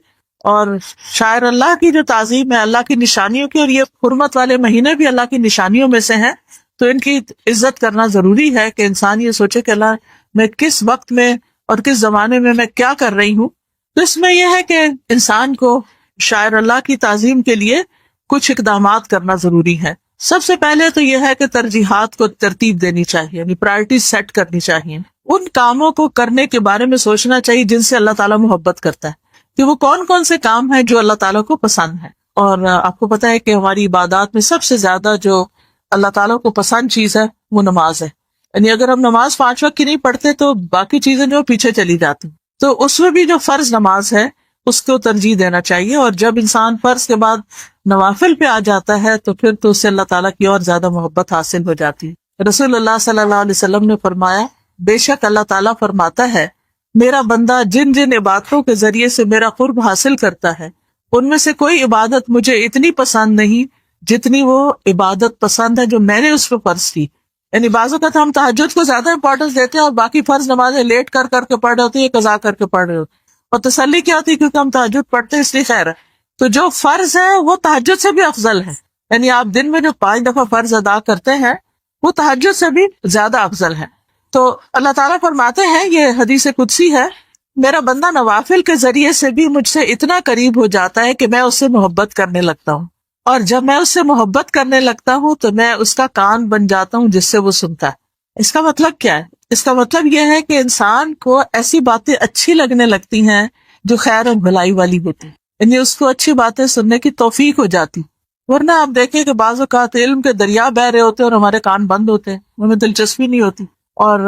اور شاعر اللہ کی جو تعظیم ہے، اللہ کی نشانیوں کی، اور یہ حرمت والے مہینے بھی اللہ کی نشانیوں میں سے ہیں، تو ان کی عزت کرنا ضروری ہے کہ انسان یہ سوچے کہ اللہ، میں کس وقت میں اور کس زمانے میں کیا کر رہی ہوں۔ تو اس میں یہ ہے کہ انسان کو شاعر اللہ کی تعظیم کے لیے کچھ اقدامات کرنا ضروری ہے۔ سب سے پہلے تو یہ ہے کہ ترجیحات کو ترتیب دینی چاہیے، یعنی پرائرٹیز سیٹ کرنی چاہیے۔ ان کاموں کو کرنے کے بارے میں سوچنا چاہیے جن سے اللہ تعالیٰ محبت کرتا ہے، کہ وہ کون کون سے کام ہیں جو اللہ تعالیٰ کو پسند ہے۔ اور آپ کو پتا ہے کہ ہماری عبادات میں سب سے زیادہ جو اللہ تعالیٰ کو پسند چیز ہے وہ نماز ہے۔ یعنی اگر ہم نماز 5 وقت کی نہیں پڑھتے تو باقی چیزیں جو پیچھے چلی جاتی، تو اس میں بھی جو فرض نماز ہے اس کو ترجیح دینا چاہیے۔ اور جب انسان فرض کے بعد نوافل پہ آ جاتا ہے تو پھر تو اس سے اللہ تعالیٰ کی اور زیادہ محبت حاصل ہو جاتی ہے۔ رسول اللہ صلی اللہ علیہ وسلم نے فرمایا، بے شک اللہ تعالیٰ فرماتا ہے، میرا بندہ جن جن عبادتوں کے ذریعے سے میرا قرب حاصل کرتا ہے، ان میں سے کوئی عبادت مجھے اتنی پسند نہیں جتنی وہ عبادت پسند ہے جو میں نے اس پہ فرض کی۔ یعنی بعض اوقات ہم تہجد کو زیادہ امپورٹنس دیتے ہیں اور باقی فرض نمازیں لیٹ کر کر کے پڑھ رہے ہوتے ہیں یا قضا کر کے پڑھ رہے ہوتے ہیں، اور تسلی کیا ہوتی ہے کیونکہ ہم تہجد پڑھتے ہیں اس لیے خیر ہے۔ تو جو فرض ہے وہ تہجد سے بھی افضل ہے، یعنی آپ دن میں جو 5 دفعہ فرض ادا کرتے ہیں وہ تہجد سے بھی زیادہ افضل ہے۔ تو اللہ تعالیٰ فرماتے ہیں، یہ حدیث قدسی ہے، میرا بندہ نوافل کے ذریعے سے بھی مجھ سے اتنا قریب ہو جاتا ہے کہ میں اس سے محبت کرنے لگتا ہوں، اور جب میں اس سے محبت کرنے لگتا ہوں تو میں اس کا کان بن جاتا ہوں جس سے وہ سنتا ہے۔ اس کا مطلب کیا ہے؟ اس کا مطلب یہ ہے کہ انسان کو ایسی باتیں اچھی لگنے لگتی ہیں جو خیر اور بھلائی والی ہوتی ہیں، یعنی اس کو اچھی باتیں سننے کی توفیق ہو جاتی۔ ورنہ آپ دیکھیں کہ بعض اوقات علم کے دریا بہ رہے ہوتے ہیں اور ہمارے کان بند ہوتے ہیں، ہمیں دلچسپی نہیں ہوتی۔ اور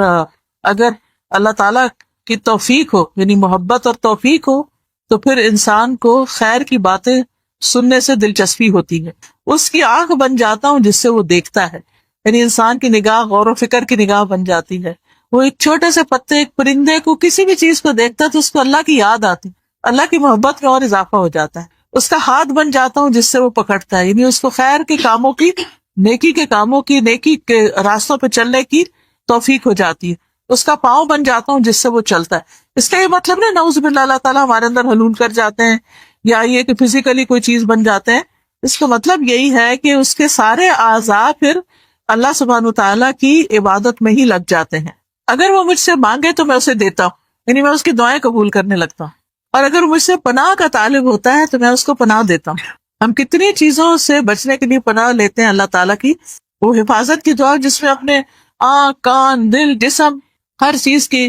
اگر اللہ تعالیٰ کی توفیق ہو، یعنی محبت اور توفیق ہو، تو پھر انسان کو خیر کی باتیں سننے سے دلچسپی ہوتی ہے۔ اس کی آنکھ بن جاتا ہوں جس سے وہ دیکھتا ہے، یعنی انسان کی نگاہ غور و فکر کی نگاہ بن جاتی ہے۔ وہ ایک چھوٹے سے پتے، ایک پرندے کو، کسی بھی چیز کو دیکھتا ہے تو اس کو اللہ کی یاد آتی، اللہ کی محبت میں اور اضافہ ہو جاتا ہے۔ اس کا ہاتھ بن جاتا ہوں جس سے وہ پکڑتا ہے، یعنی اس کو خیر کے کاموں کی، نیکی کے کاموں کی، نیکی کے راستوں پہ چلنے کی توفیق ہو جاتی ہے۔ اس کا پاؤں بن جاتا ہوں جس سے وہ چلتا ہے۔ اس کا یہ مطلب نہیں نعوذ باللہ اللہ تعالیٰ ہمارے اندر حلول کر جاتے ہیں یا یہ کہ فزیکلی کوئی چیز بن جاتے ہیں۔ اس کا مطلب یہی ہے کہ اس کے سارے اعضاء پھر اللہ سبحانہ وتعالیٰ کی عبادت میں ہی لگ جاتے ہیں۔ اگر وہ مجھ سے مانگے تو میں اسے دیتا ہوں، یعنی میں اس کی دعائیں قبول کرنے لگتا ہوں، اور اگر مجھ سے پناہ کا طالب ہوتا ہے تو میں اس کو پناہ دیتا ہوں۔ ہم کتنی چیزوں سے بچنے کے لیے پناہ لیتے ہیں اللہ تعالیٰ کی، وہ حفاظت کی دعا جس میں اپنے آنکھ، کان، دل، جسم، ہر چیز کی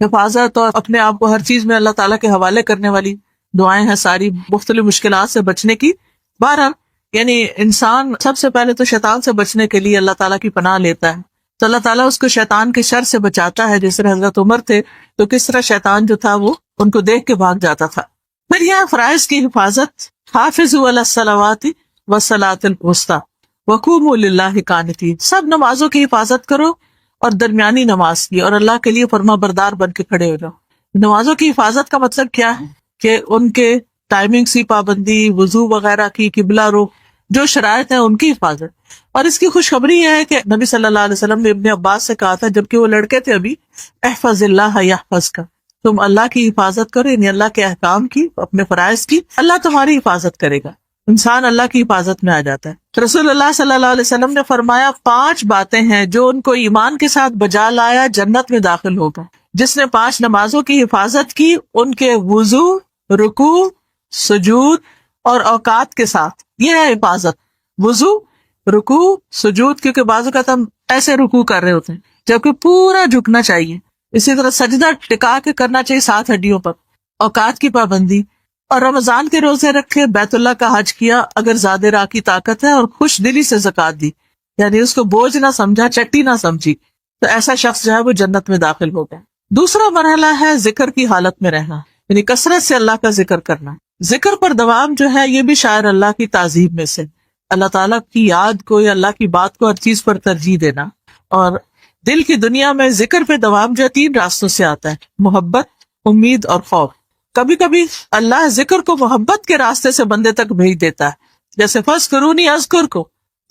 حفاظت اور اپنے آپ کو ہر چیز میں اللہ تعالیٰ کے حوالے کرنے والی دعائیں ہیں، ساری مختلف مشکلات سے بچنے کی۔ بہرحال یعنی انسان سب سے پہلے تو شیطان سے بچنے کے لیے اللہ تعالیٰ کی پناہ لیتا ہے، تو اللہ تعالیٰ اس کو شیطان کے شر سے بچاتا ہے۔ جس طرح حضرت عمر تھے تو کس طرح شیطان جو تھا وہ ان کو دیکھ کے بھاگ جاتا تھا۔ پھر یہ فرائض کی حفاظت، حافظوا علی الصلوات والصلاۃ الوسطیٰ وقوموا للہ قانتین، سب نمازوں کی حفاظت کرو اور درمیانی نماز کی، اور اللہ کے لیے فرما بردار بن کے کھڑے ہو جاؤ۔ نمازوں کی حفاظت کا مطلب کیا ہے کہ ان کے ٹائمنگز کی پابندی، وضو وغیرہ کی، قبلہ رخ، جو شرائط ہیں ان کی حفاظت۔ اور اس کی خوشخبری یہ ہے کہ نبی صلی اللہ علیہ وسلم نے ابن عباس سے کہا تھا جبکہ وہ لڑکے تھے ابھی، احفظ اللہ یحفظک، تم اللہ کی حفاظت کرو، یعنی اللہ کے احکام کی، اپنے فرائض کی، اللہ تمہاری حفاظت کرے گا۔ انسان اللہ کی حفاظت میں آ جاتا ہے۔ رسول اللہ صلی اللہ علیہ وسلم نے فرمایا 5 باتیں ہیں جو ان کو ایمان کے ساتھ بجا لایا جنت میں داخل ہوگا۔ جس نے 5 نمازوں کی حفاظت کی، ان کے وضو، رکوع، سجود اور اوقات کے ساتھ، یہ ہے حفاظت۔ وضو، رکوع، سجود، کیونکہ بعض اوقات ہم ایسے رکوع کر رہے ہوتے ہیں جبکہ پورا جھکنا چاہیے، اسی طرح سجدہ ٹکا کے کرنا چاہیے 7 ہڈیوں پر، اوقات کی پابندی، اور رمضان کے روزے رکھے، بیت اللہ کا حج کیا اگر زیادہ راہ کی طاقت ہے، اور خوش دلی سے زکوٰۃ دی، یعنی اس کو بوجھ نہ سمجھا، چٹی نہ سمجھی، تو ایسا شخص جو ہے وہ جنت میں داخل ہو گیا۔ دوسرا مرحلہ ہے ذکر کی حالت میں رہنا، یعنی کثرت سے اللہ کا ذکر کرنا۔ ذکر پر دوام جو ہے یہ بھی شاعر اللہ کی تعظیم میں سے، اللہ تعالیٰ کی یاد کو یا اللہ کی بات کو ہر چیز پر ترجیح دینا۔ اور دل کی دنیا میں ذکر پہ دوام جو 3 راستوں سے آتا ہے، محبت، امید اور خوف۔ کبھی کبھی اللہ ذکر کو محبت کے راستے سے بندے تک بھیج دیتا ہے، جیسے فَاذْكُرُونِی اذکرکم،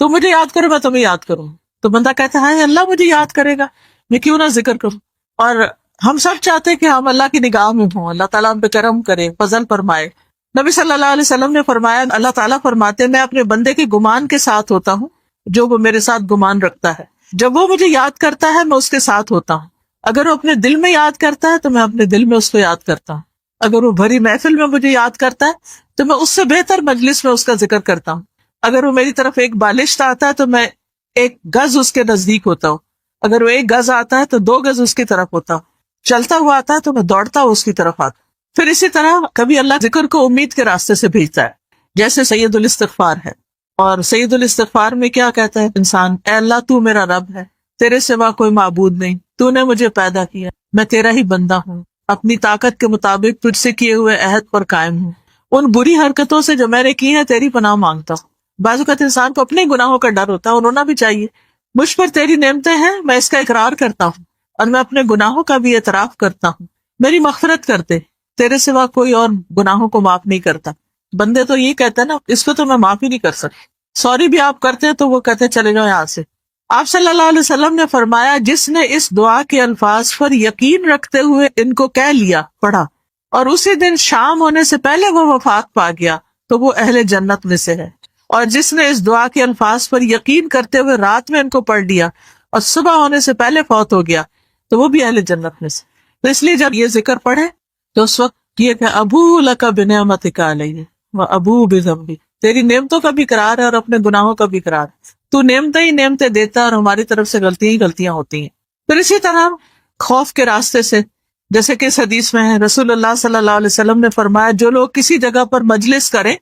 تم مجھے یاد کرو میں تمہیں یاد کروں، تو بندہ کہتا ہے اللہ مجھے یاد کرے گا، میں کیوں نہ ذکر کروں۔ اور ہم سب چاہتے ہیں کہ ہم اللہ کی نگاہ میں ہوں، اللہ تعالیٰ ہم پہ کرم کرے، فضل فرمائے۔ نبی صلی اللہ علیہ وسلم نے فرمایا، اللہ تعالیٰ فرماتے ہیں میں اپنے بندے کے گمان کے ساتھ ہوتا ہوں جو وہ میرے ساتھ گمان رکھتا ہے، جب وہ مجھے یاد کرتا ہے میں اس کے ساتھ ہوتا ہوں، اگر وہ اپنے دل میں یاد کرتا ہے تو میں اپنے دل میں اس کو یاد کرتا ہوں، اگر وہ بھری محفل میں مجھے یاد کرتا ہے تو میں اس سے بہتر مجلس میں اس کا ذکر کرتا ہوں، اگر وہ میری طرف ایک بالشت آتا ہے تو میں 1 گز اس کے نزدیک ہوتا ہوں، اگر وہ 1 گز آتا ہے تو 2 گز اس کی طرف ہوتا ہوں، چلتا ہوا آتا ہے تو میں دوڑتا ہوں اس کی طرف آتا ہوں۔ پھر اسی طرح کبھی اللہ ذکر کو امید کے راستے سے بھیجتا ہے، جیسے سید الاستغفار ہے، اور سید الاستغفار میں کیا کہتا ہے انسان، اے اللہ تو میرا رب ہے، تیرے سوا کوئی معبود نہیں، تو نے مجھے پیدا کیا، میں تیرا ہی بندہ ہوں، اپنی طاقت کے مطابق تجھ سے کیے ہوئے عہد پر قائم ہوں، ان بری حرکتوں سے جو میں نے کی ہیں تیری پناہ مانگتا ہوں۔ بعض اوقات انسان کو اپنے گناہوں کا ڈر ہوتا ہے، اور رونا بھی چاہیے، مجھ پر تیری نعمتیں ہیں، میں اس کا اقرار کرتا ہوں اور میں اپنے گناہوں کا بھی اعتراف کرتا ہوں، میری مغفرت کر دے، تیرے سوا کوئی اور گناہوں کو معاف نہیں کرتا۔ بندے تو یہ کہتے ہیں نا، اس کو تو میں معاف ہی نہیں کر سکتا، سوری بھی آپ کرتے ہیں تو وہ کہتے ہیں چلے جاؤ یہاں سے۔ آپ صلی اللہ علیہ وسلم نے فرمایا، جس نے اس دعا کے الفاظ پر یقین رکھتے ہوئے ان کو کہہ لیا، پڑھا، اور اسی دن شام ہونے سے پہلے وہ وفات پا گیا تو وہ اہل جنت میں سے ہے، اور جس نے اس دعا کے الفاظ پر یقین کرتے ہوئے رات میں ان کو پڑھ لیا اور صبح ہونے سے پہلے فوت ہو گیا تو وہ بھی اہل جنت میں سے۔ تو اس لیے جب یہ ذکر پڑھے تو اس وقت یہ کہ ابو لک بنعمتک علیہ و ابو بذنبی، تیری نعمتوں کا بھی اقرار ہے اور اپنے گناہوں کا بھی اقرار ہے، تو نعمتیں ہی نعمتیں دیتا ہے اور ہماری طرف سے غلطیاں ہی غلطیاں ہوتی ہیں۔ پھر اسی طرح خوف کے راستے سے، جیسے کہ اس حدیث میں ہے، رسول اللہ صلی اللہ علیہ وسلم نے فرمایا، جو لوگ کسی جگہ پر مجلس کریں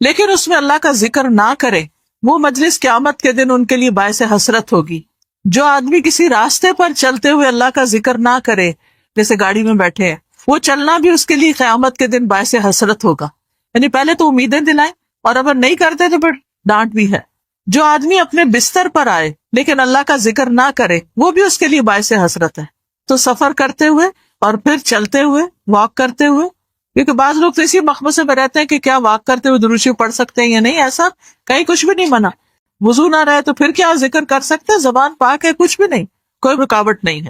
لیکن اس میں اللہ کا ذکر نہ کرے، وہ مجلس قیامت کے دن ان کے لیے باعث حسرت ہوگی۔ جو آدمی کسی راستے پر چلتے ہوئے اللہ کا ذکر نہ کرے، جیسے گاڑی میں بیٹھے ہیں، وہ چلنا بھی اس کے لیے قیامت کے دن باعث حسرت ہوگا، یعنی پہلے تو امیدیں دلائیں، اور اگر نہیں کرتے تو پھر ڈانٹ بھی ہے۔ جو آدمی اپنے بستر پر آئے لیکن اللہ کا ذکر نہ کرے، وہ بھی اس کے لیے باعث حسرت ہے۔ تو سفر کرتے ہوئے اور پھر چلتے ہوئے، واک کرتے ہوئے، کیونکہ بعض لوگ تو اسی مخمصے میں رہتے ہیں کہ کیا واک کرتے ہوئے درود شریف پڑھ سکتے ہیں یا نہیں، ایسا کہیں کچھ بھی نہیں منع، وضو نہ رہے تو پھر کیا ذکر کر سکتے ہیں، زبان پاک ہے، کچھ بھی نہیں، کوئی رکاوٹ نہیں ہے۔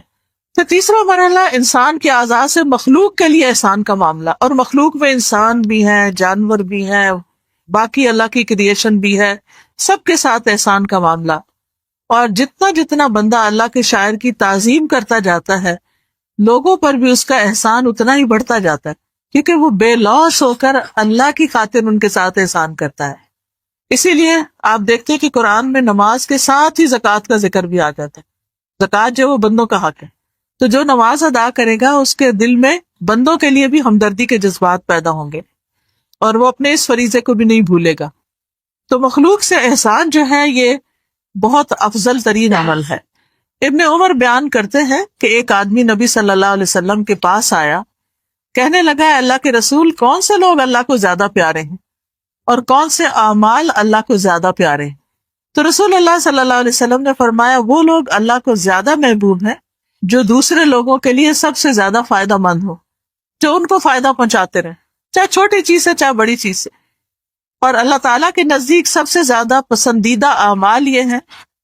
تو تیسرا مرحلہ انسان کے اعضاء سے مخلوق کے لیے احسان کا معاملہ، اور مخلوق میں انسان بھی ہے، جانور بھی ہے، باقی اللہ کی کریشن بھی ہے، سب کے ساتھ احسان کا معاملہ۔ اور جتنا جتنا بندہ اللہ کے شاعر کی تعظیم کرتا جاتا ہے، لوگوں پر بھی اس کا احسان اتنا ہی بڑھتا جاتا ہے، کیونکہ وہ بے لوث ہو کر اللہ کی خاطر ان کے ساتھ احسان کرتا ہے۔ اسی لیے آپ دیکھتے ہیں کہ قرآن میں نماز کے ساتھ ہی زکوٰۃ کا ذکر بھی آ جاتا ہے۔ زکوٰۃ جو وہ بندوں کا حق ہے، تو جو نماز ادا کرے گا اس کے دل میں بندوں کے لیے بھی ہمدردی کے جذبات پیدا ہوں گے، اور وہ اپنے اس فریضے کو بھی نہیں بھولے گا۔ تو مخلوق سے احسان جو ہے یہ بہت افضل ترین عمل ہے۔ ابن عمر بیان کرتے ہیں کہ ایک آدمی نبی صلی اللہ علیہ وسلم کے پاس آیا، کہنے لگا، اے اللہ کے رسول، کون سے لوگ اللہ کو زیادہ پیارے ہیں اور کون سے اعمال اللہ کو زیادہ پیارے ہیں؟ تو رسول اللہ صلی اللہ علیہ وسلم نے فرمایا، وہ لوگ اللہ کو زیادہ محبوب ہیں جو دوسرے لوگوں کے لیے سب سے زیادہ فائدہ مند ہو، جو ان کو فائدہ پہنچاتے رہیں، چاہے چھوٹی چیز ہے چاہے بڑی چیز ہے۔ اور اللہ تعالیٰ کے نزدیک سب سے زیادہ پسندیدہ اعمال یہ ہیں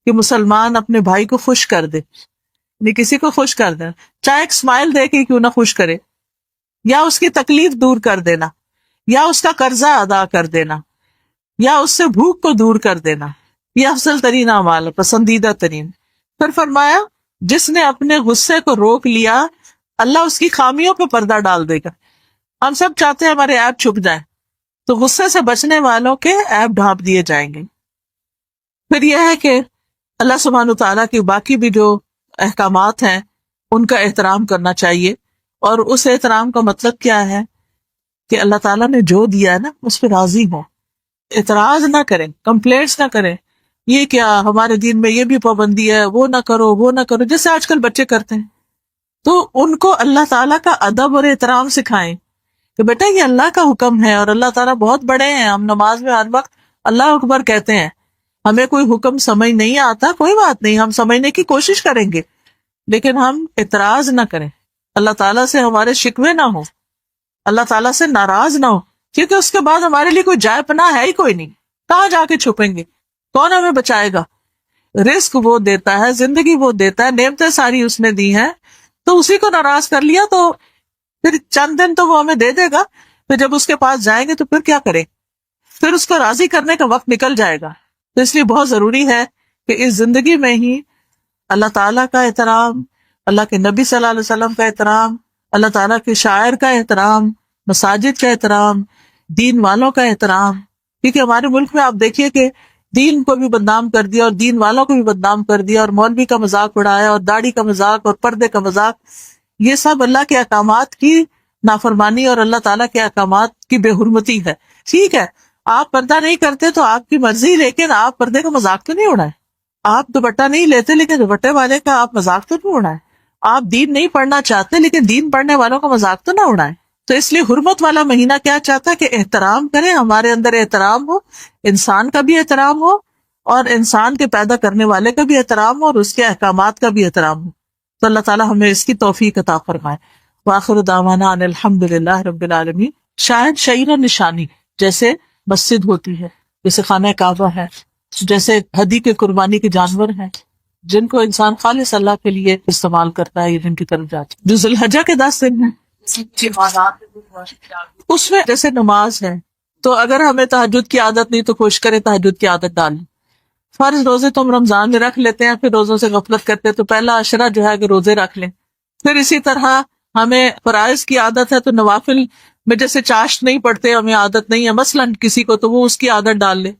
کہ مسلمان اپنے بھائی کو خوش کر دے، یعنی کسی کو خوش کر دے، چاہے ایک اسمائل دے کے کیوں نہ خوش کرے، یا اس کی تکلیف دور کر دینا، یا اس کا قرضہ ادا کر دینا، یا اس سے بھوک کو دور کر دینا، یہ افضل ترین اعمال ہے، پسندیدہ ترین۔ پھر فرمایا جس نے اپنے غصے کو روک لیا اللہ اس کی خامیوں پہ پردہ ڈال دے گا۔ ہم سب چاہتے ہیں ہمارے عیب چھپ جائیں، تو غصے سے بچنے والوں کے عیب ڈھانپ دیے جائیں گے۔ پھر یہ ہے کہ اللہ سبحانہ تعالیٰ کی باقی بھی جو احکامات ہیں ان کا احترام کرنا چاہیے، اور اس احترام کا مطلب کیا ہے کہ اللہ تعالیٰ نے جو دیا ہے نا اس پہ راضی ہوں، اعتراض نہ کریں، کمپلینٹس نہ کریں، یہ کیا ہمارے دین میں یہ بھی پابندی ہے، وہ نہ کرو وہ نہ کرو، جیسے آج کل بچے کرتے ہیں۔ تو ان کو اللہ تعالیٰ کا ادب اور احترام سکھائیں کہ بیٹا یہ اللہ کا حکم ہے، اور اللہ تعالیٰ بہت بڑے ہیں، ہم نماز میں ہر وقت اللہ اکبر کہتے ہیں، ہمیں کوئی حکم سمجھ نہیں آتا، کوئی بات نہیں، ہم سمجھنے کی کوشش کریں گے، لیکن ہم اعتراض نہ کریں، اللہ تعالیٰ سے ہمارے شکوے نہ ہوں، اللہ تعالیٰ سے ناراض نہ ہو، کیونکہ اس کے بعد ہمارے لیے کوئی جائے پناہ ہے ہی کوئی نہیں، کہاں جا کے چھپیں گے، کون ہمیں بچائے گا؟ رزق وہ دیتا ہے، زندگی وہ دیتا ہے، نعمتیں ساری اس نے دی ہیں، تو اسی کو ناراض کر لیا تو پھر چند دن تو وہ ہمیں دے دے گا، پھر جب اس کے پاس جائیں گے تو پھر کیا کریں؟ پھر اس کو راضی کرنے کا وقت نکل جائے گا۔ تو اس لیے بہت ضروری ہے کہ اس زندگی میں ہی اللہ تعالیٰ کا احترام، اللہ کے نبی صلی اللہ علیہ وسلم کا احترام، اللہ تعالیٰ کے شاعر کا احترام، مساجد کا احترام، دین والوں کا احترام، کیونکہ ہمارے ملک میں آپ دیکھیے کہ دین کو بھی بدنام کر دیا اور دین والوں کو بھی بدنام کر دیا، اور مولوی کا مذاق اڑایا اور داڑھی کا مذاق اور پردے کا مذاق، یہ سب اللہ کے احکامات کی نافرمانی اور اللہ تعالیٰ کے احکامات کی بے حرمتی ہے۔ ٹھیک ہے آپ پردہ نہیں کرتے تو آپ کی مرضی، لیکن آپ پردے کا مذاق تو نہیں اڑائیں، آپ دوپٹہ نہیں لیتے لیکن دوپٹے والے کا آپ مذاق تو نہیں اڑائیں، آپ دین نہیں پڑھنا چاہتے لیکن دین پڑھنے والوں کا مذاق تو نہ اڑائیں۔ تو اس لیے حرمت والا مہینہ کیا چاہتا ہے کہ احترام کریں، ہمارے اندر احترام ہو، انسان کا بھی احترام ہو اور انسان کے پیدا کرنے والے کا بھی احترام ہو اور اس کے احکامات کا بھی احترام ہو۔ تو اللہ تعالیٰ ہمیں اس کی توفیق عطا فرمائے۔ وآخر دعوانا ان الحمد للہ رب العالمین۔ شاید شعیر نشانی جیسے مسجد ہوتی ہے، جیسے خانہ کعبہ ہے، جیسے ہدی کے قربانی کے جانور ہیں جن کو انسان خالص اللہ کے لیے استعمال کرتا ہے، جن کی طرف جاتا ہے، جو ذی الحجہ کے 10 دن ہیں، اس میں جیسے نماز ہے، تو اگر ہمیں تہجد کی عادت نہیں تو کوشش کرے تہجد کی عادت ڈالیں۔ فرض روزے تو ہم رمضان میں رکھ لیتے ہیں، پھر روزوں سے غفلت کرتے ہیں، تو پہلا عشرہ جو ہے کہ روزے رکھ لیں۔ پھر اسی طرح ہمیں فرائض کی عادت ہے تو نوافل میں جیسے چاشت نہیں پڑھتے، ہمیں عادت نہیں ہے مثلاً کسی کو، تو وہ اس کی عادت ڈال لے۔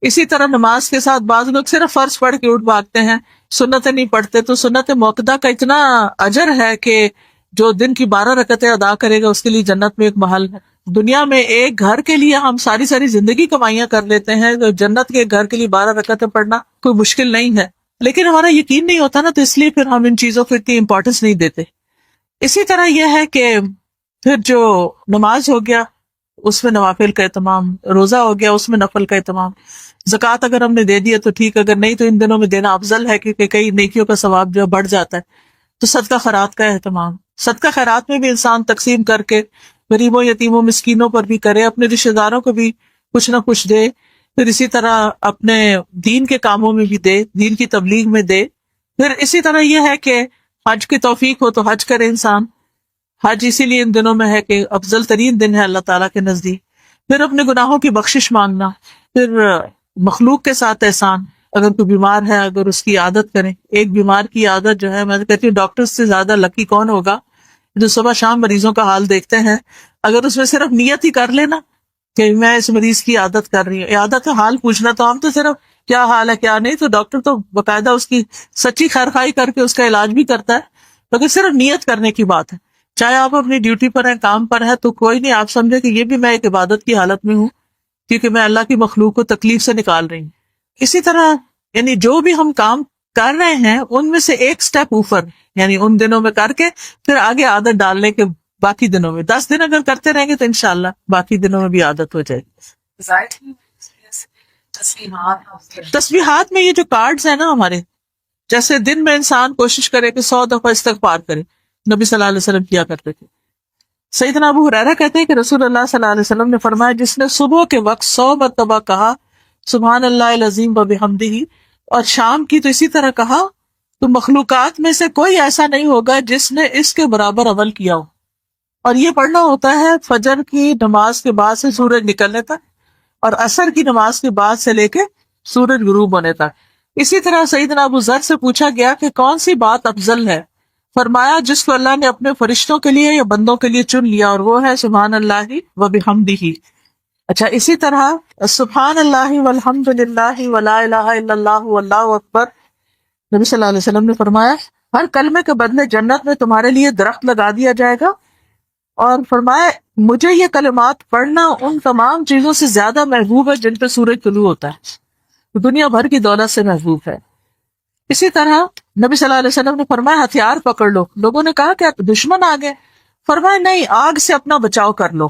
اسی طرح نماز کے ساتھ بعض لوگ صرف فرض پڑھ کے اٹھ بھاگتے ہیں، سنتیں نہیں پڑھتے، تو سنت موقدہ کا اتنا اجر ہے کہ جو دن کی 12 رکعتیں ادا کرے گا اس کے لیے جنت میں ایک محل ہے۔ دنیا میں ایک گھر کے لیے ہم ساری زندگی کمائیاں کر لیتے ہیں، تو جنت کے گھر کے لیے 12 رکعتیں پڑھنا کوئی مشکل نہیں ہے، لیکن ہمارا یقین نہیں ہوتا نا، تو اس لیے پھر ہم ان چیزوں کو اتنی امپورٹنس نہیں دیتے۔ اسی طرح یہ ہے کہ پھر جو نماز ہو گیا اس میں نوافل کا اہتمام، روزہ ہو گیا اس میں نفل کا اہتمام، زکوٰۃ اگر ہم نے دے دیا تو ٹھیک، اگر نہیں تو ان دنوں میں دینا افضل ہے کیونکہ کئی نیکیوں کا ثواب جو بڑھ جاتا ہے۔ تو صدقہ خیرات کا اہتمام، صدقہ خیرات میں بھی انسان تقسیم کر کے غریبوں، یتیموں، مسکینوں پر بھی کرے، اپنے رشتہ داروں کو بھی کچھ نہ کچھ دے، پھر اسی طرح اپنے دین کے کاموں میں بھی دے، دین کی تبلیغ میں دے۔ پھر اسی طرح یہ ہے کہ حج کی توفیق ہو تو حج کرے انسان، حج اسی لیے ان دنوں میں ہے کہ افضل ترین دن ہے اللہ تعالیٰ کے نزدیک۔ پھر اپنے گناہوں کی بخشش مانگنا، پھر مخلوق کے ساتھ احسان، اگر کوئی بیمار ہے اگر اس کی عادت کریں، ایک بیمار کی عادت جو ہے، میں کہتی ہوں ڈاکٹر سے زیادہ لکی کون ہوگا جو صبح شام مریضوں کا حال دیکھتے ہیں۔ اگر اس میں صرف نیت ہی کر لینا کہ میں اس مریض کی عادت کر رہی ہوں، عادت ہے حال پوچھنا، تو ہم تو صرف کیا حال ہے کیا نہیں، تو ڈاکٹر تو باقاعدہ اس کی سچی خیرخواہی کر کے اس کا علاج بھی کرتا ہے، لیکن صرف نیت کرنے کی بات ہے۔ چاہے آپ اپنی ڈیوٹی پر ہیں، کام پر ہے، تو کوئی نہیں، آپ سمجھے کہ یہ بھی میں ایک عبادت کی حالت میں ہوں کیونکہ میں اللہ کی مخلوق کو تکلیف سے نکال رہی ہوں۔ اسی طرح یعنی جو بھی ہم کام کر رہے ہیں ان میں سے ایک سٹیپ اوپر، یعنی ان دنوں میں کر کے پھر آگے عادت ڈالنے کے باقی دنوں میں 10 دن اگر کرتے رہیں گے تو انشاءاللہ باقی دنوں میں بھی عادت ہو جائے گی۔ تسبیحات میں یہ جو کارڈز ہیں نا ہمارے، جیسے دن میں انسان کوشش کرے کہ 100 دفعہ استغفار کرے، نبی صلی اللہ علیہ وسلم کیا کرتے تھے۔ سیدنا ابو ہریرہ کہتے ہیں کہ رسول اللہ صلی اللہ علیہ وسلم نے فرمایا جس نے صبح کے وقت 100 مرتبہ کہا سبحان اللہ العظیم وبحمدہ، اور شام کی تو اسی طرح کہا، تو مخلوقات میں سے کوئی ایسا نہیں ہوگا جس نے اس کے برابر عمل کیا ہو۔ اور یہ پڑھنا ہوتا ہے فجر کی نماز کے بعد سے سورج نکلنے تک، اور عصر کی نماز کے بعد سے لے کے سورج غروب ہونے تک. اسی طرح سیدنا ابو ذر سے پوچھا گیا کہ کون سی بات افضل ہے؟ فرمایا جس کو اللہ نے اپنے فرشتوں کے لیے یا بندوں کے لیے چن لیا، اور وہ ہے سبحان اللہ و بحمدہ. اچھا، اسی طرح سبحان اللہ والحمد للہ ولا الہ الا اللہ واللہ اکبر، نبی صلی اللہ علیہ وسلم نے فرمایا ہر کلمے کے بدلے جنت میں تمہارے لیے درخت لگا دیا جائے گا. اور فرمایا مجھے یہ کلمات پڑھنا ان تمام چیزوں سے زیادہ محبوب ہے جن پہ سورج طلوع ہوتا ہے، دنیا بھر کی دولت سے محبوب ہے. اسی طرح نبی صلی اللہ علیہ وسلم نے فرمایا ہتھیار پکڑ لو. لوگوں نے کہا کہ دشمن آ گئے، فرمایا نہیں، آگ سے اپنا بچاؤ کر لو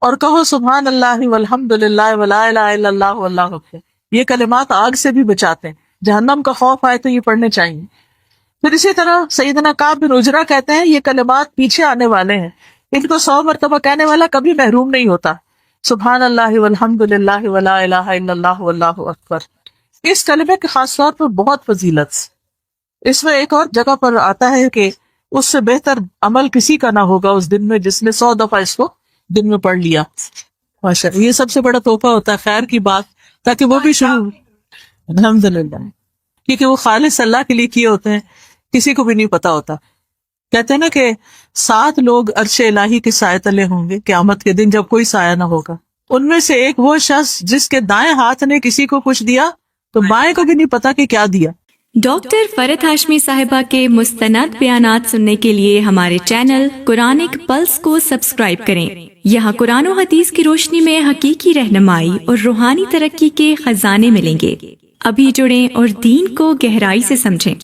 اور کہو سبحان اللہ والحمد للہ ولا الہ الا اللہ واللہ اکبر. یہ کلمات آگ سے بھی بچاتے ہیں، جہنم کا خوف آئے تو یہ پڑھنے چاہیے. پھر اسی طرح سیدنا کعب بن عجرہ کہتے ہیں یہ کلمات پیچھے آنے والے ہیں، ان کو 100 مرتبہ کہنے والا کبھی محروم نہیں ہوتا. سبحان اللہ والحمد للہ ولا الہ الا اللہ واللہ اکبر. اس کلمے کے خاص طور پر بہت فضیلت. اس میں ایک اور جگہ پر آتا ہے کہ اس سے بہتر عمل کسی کا نہ ہوگا اس دن میں جس نے 100 دفعہ اس کو دن میں پڑھ لیا. ماشاءاللہ، یہ سب سے بڑا تحفہ ہوتا ہے خیر کی بات، تاکہ وہ بھی شروع. الحمدللہ، کیونکہ وہ خالص اللہ کے لیے کیے ہوتے ہیں، کسی کو بھی نہیں پتا ہوتا. کہتے ہیں نا کہ 7 لوگ عرش الہی کے سائے تلے ہوں گے قیامت کے دن جب کوئی سایہ نہ ہوگا. ان میں سے ایک وہ شخص جس کے دائیں ہاتھ نے کسی کو کچھ دیا تو بائیں کو بھی نہیں پتا کہ کیا دیا. ڈاکٹر فرحت ہاشمی صاحبہ کے مستند بیانات سننے کے لیے ہمارے چینل قرآنک پلس کو سبسکرائب کریں. یہاں قرآن و حدیث کی روشنی میں حقیقی رہنمائی اور روحانی ترقی کے خزانے ملیں گے. ابھی جڑیں اور دین کو گہرائی سے سمجھیں.